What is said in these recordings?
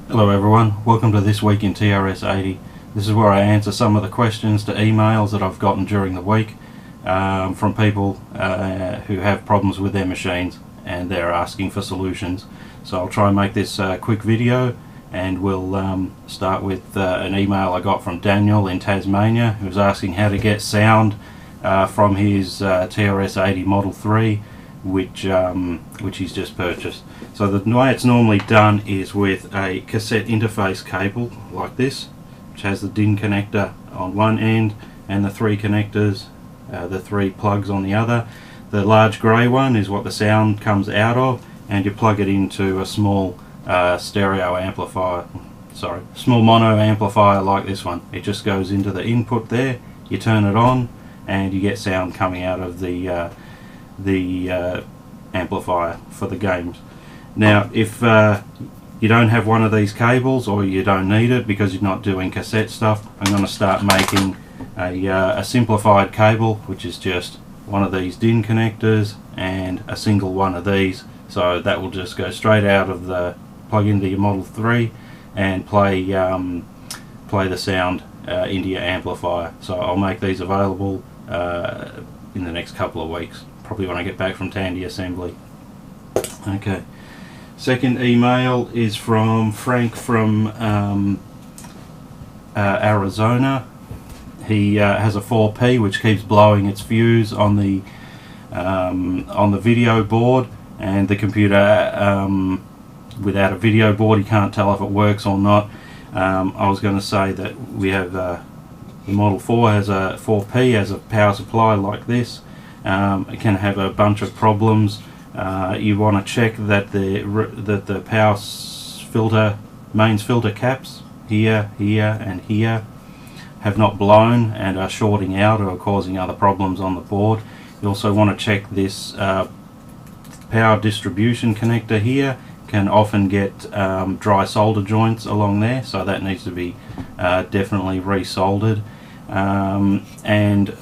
Hello everyone, welcome to This Week in TRS-80. This is where I answer some of the questions to emails that I've gotten during the week from people who have problems with their machines and they're asking for solutions. So I'll try and make this a quick video, and we'll start with an email I got from Daniel in Tasmania, who was asking how to get sound from his TRS-80 Model 3, which he's just purchased. So the way it's normally done is with a cassette interface cable like this, which has the DIN connector on one end and the three connectors, the three plugs on the other. The large grey one is what the sound comes out of, and you plug it into a small stereo amplifier, small mono amplifier like this one. It just goes into the input there, you turn it on, and you get sound coming out of the amplifier for the games. Now if you don't have one of these cables, or you don't need it because you're not doing cassette stuff, I'm going to start making a simplified cable, which is just one of these DIN connectors and a single one of these. So that will just go straight out of the plug into your Model 3 and play the sound into your amplifier. So I'll make these available in the next couple of weeks, probably when I get back from Tandy Assembly. Okay. Second email is from Frank from Arizona. He has a 4P which keeps blowing its fuse on the video board, and the computer without a video board, he can't tell if it works or not. I was going to say that we have the Model 4 has a 4P has a power supply like this. It can have a bunch of problems. You want to check that the power filter, mains filter caps here, and here have not blown and are shorting out or are causing other problems on the board. You also want to check this power distribution connector here, can often get dry solder joints along there, so that needs to be definitely resoldered. And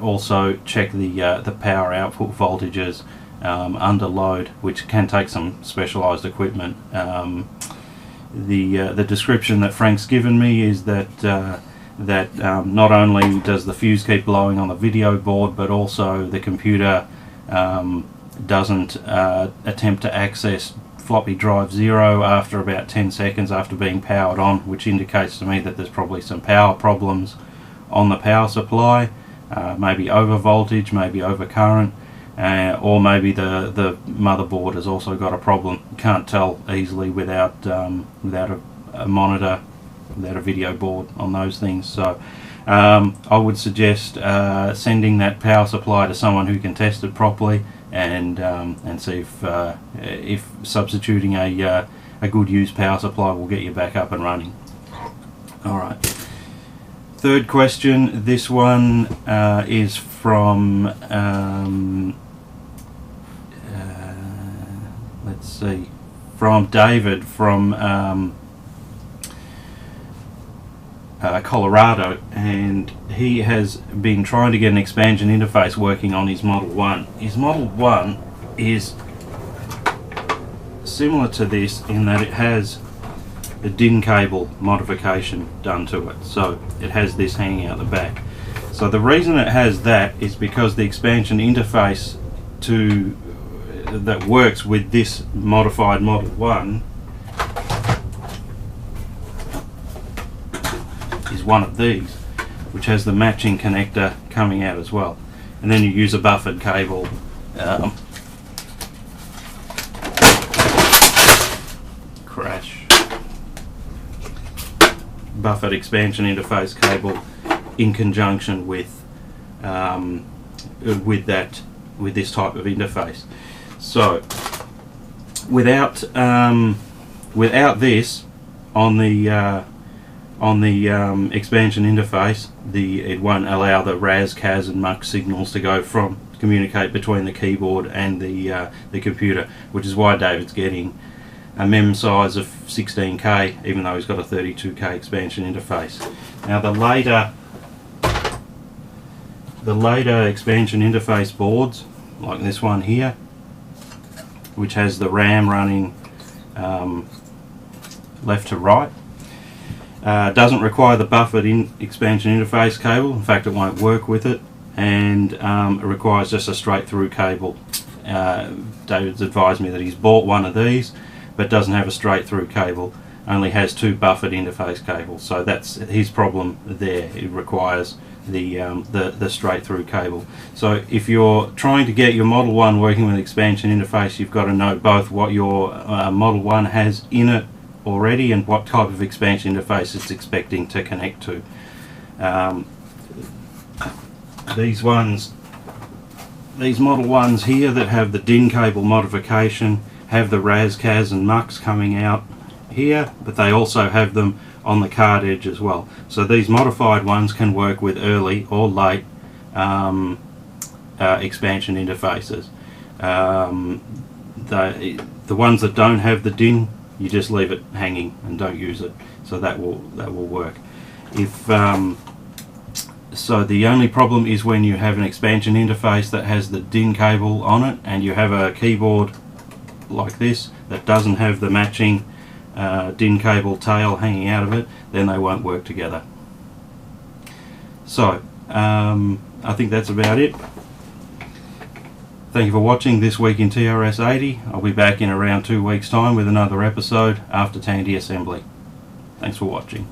also check the power output voltages under load, which can take some specialized equipment. The description that Frank's given me is that not only does the fuse keep blowing on the video board, but also the computer doesn't attempt to access floppy drive 0 after about 10 seconds after being powered on, which indicates to me that there's probably some power problems on the power supply, maybe over voltage, maybe over current, or maybe the motherboard has also got a problem. You can't tell easily without a monitor, without a video board on those things. So I would suggest sending that power supply to someone who can test it properly, and see if substituting a good used power supply will get you back up and running. Alright. Third question, this one is from let's see, from David from Colorado, and he has been trying to get an expansion interface working on his Model 1. His Model 1 is similar to this in that it has a DIN cable modification done to it, so it has this hanging out the back. So the reason it has that is because the expansion interface that works with this modified Model 1 is one of these, which has the matching connector coming out as well, and then you use a buffered cable, buffered expansion interface cable in conjunction with this type of interface. So without this on the expansion interface, it won't allow the RAS, CAS and MUX signals to communicate between the keyboard and the computer, which is why David's getting a mem size of 16K, even though he's got a 32K expansion interface. Now the later expansion interface boards, like this one here, which has the RAM running left to right. Doesn't require the buffered expansion interface cable. In fact, it won't work with it, and it requires just a straight through cable. David's advised me that he's bought one of these but doesn't have a straight through cable, only has 2 buffered interface cables, so that's his problem there. It requires the straight through cable. So if you're trying to get your Model 1 working with expansion interface, you've got to know both what your Model 1 has in it already and what type of expansion interface it's expecting to connect to. These Model 1s here that have the DIN cable modification have the RAS, CAS and MUX coming out here, but they also have them on the card edge as well. So these modified ones can work with early or late expansion interfaces. The ones that don't have the DIN, you just leave it hanging and don't use it. So that will work. So the only problem is when you have an expansion interface that has the DIN cable on it and you have a keyboard like this that doesn't have the matching DIN cable tail hanging out of it, then they won't work together. So I think that's about it. Thank you for watching This Week in TRS-80. I'll be back in around 2 weeks time with another episode after Tandy assembly. Thanks for watching.